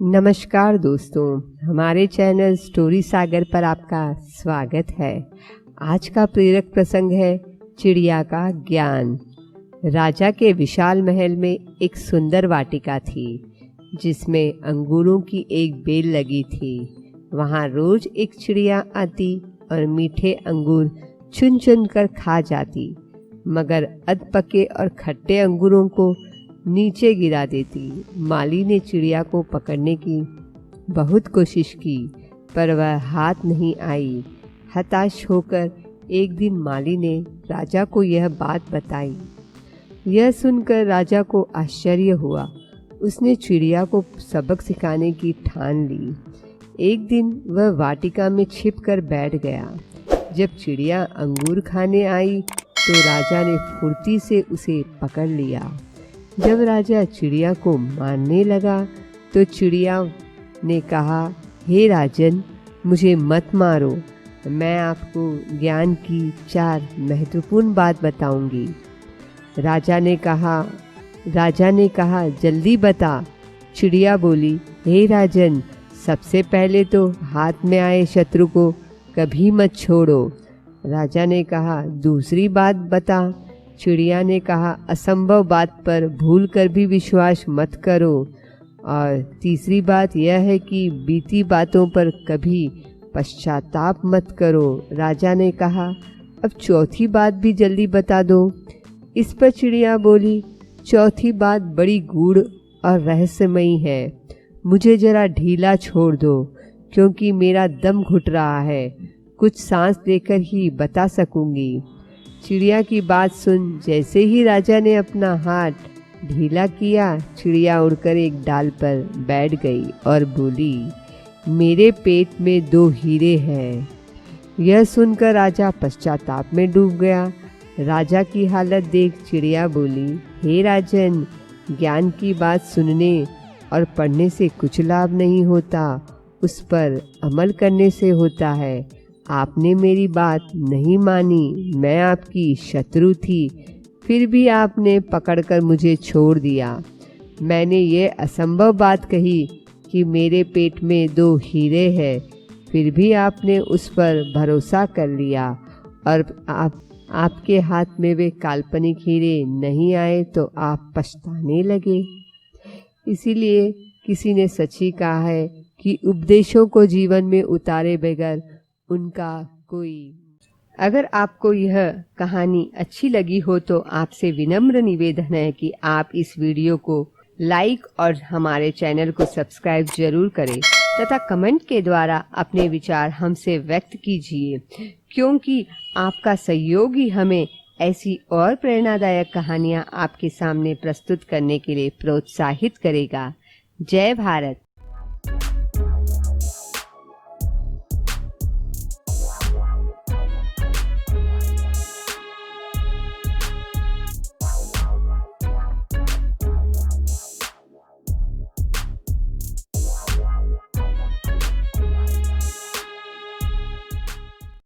नमस्कार दोस्तों, हमारे चैनल स्टोरी सागर पर आपका स्वागत है। आज का प्रेरक प्रसंग है चिड़िया का ज्ञान। राजा के विशाल महल में एक सुंदर वाटिका थी जिसमें अंगूरों की एक बेल लगी थी। वहाँ रोज एक चिड़िया आती और मीठे अंगूर चुन चुन कर खा जाती, मगर अधपके और खट्टे अंगूरों को नीचे गिरा देती। माली ने चिड़िया को पकड़ने की बहुत कोशिश की, पर वह हाथ नहीं आई। हताश होकर एक दिन माली ने राजा को यह बात बताई। यह सुनकर राजा को आश्चर्य हुआ। उसने चिड़िया को सबक सिखाने की ठान ली। एक दिन वह वाटिका में छिपकर बैठ गया। जब चिड़िया अंगूर खाने आई तो राजा ने फुर्ती से उसे पकड़ लिया। जब राजा चिड़िया को मारने लगा तो चिड़िया ने कहा, हे राजन, मुझे मत मारो, मैं आपको ज्ञान की 4 महत्वपूर्ण बात बताऊंगी। राजा ने कहा जल्दी बता। चिड़िया बोली, हे राजन, सबसे पहले तो हाथ में आए शत्रु को कभी मत छोड़ो। राजा ने कहा, दूसरी बात बता। चिड़िया ने कहा, असंभव बात पर भूल कर भी विश्वास मत करो। और तीसरी बात यह है कि बीती बातों पर कभी पश्चाताप मत करो। राजा ने कहा, अब चौथी बात भी जल्दी बता दो। इस पर चिड़िया बोली, चौथी बात बड़ी गूढ़ और रहस्यमयी है। मुझे जरा ढीला छोड़ दो, क्योंकि मेरा दम घुट रहा है। कुछ सांस लेकर ही बता सकूंगी। चिड़िया की बात सुन जैसे ही राजा ने अपना हाथ ढीला किया, चिड़िया उड़कर एक डाल पर बैठ गई और बोली, मेरे पेट में 2 हीरे हैं। यह सुनकर राजा पश्चाताप में डूब गया। राजा की हालत देख चिड़िया बोली, हे राजन, ज्ञान की बात सुनने और पढ़ने से कुछ लाभ नहीं होता, उस पर अमल करने से होता है। आपने मेरी बात नहीं मानी। मैं आपकी शत्रु थी, फिर भी आपने पकड़कर मुझे छोड़ दिया। मैंने ये असंभव बात कही कि मेरे पेट में 2 हीरे हैं, फिर भी आपने उस पर भरोसा कर लिया और आपके हाथ में वे काल्पनिक हीरे नहीं आए तो आप पछताने लगे। इसीलिए किसी ने सच ही कहा है कि उपदेशों को जीवन में उतारे बगैर उनका कोई। अगर आपको यह कहानी अच्छी लगी हो तो आपसे विनम्र निवेदन है कि आप इस वीडियो को लाइक और हमारे चैनल को सब्सक्राइब जरूर करें तथा कमेंट के द्वारा अपने विचार हमसे व्यक्त कीजिए, क्योंकि आपका सहयोग ही हमें ऐसी और प्रेरणादायक कहानियाँ आपके सामने प्रस्तुत करने के लिए प्रोत्साहित करेगा। जय भारत।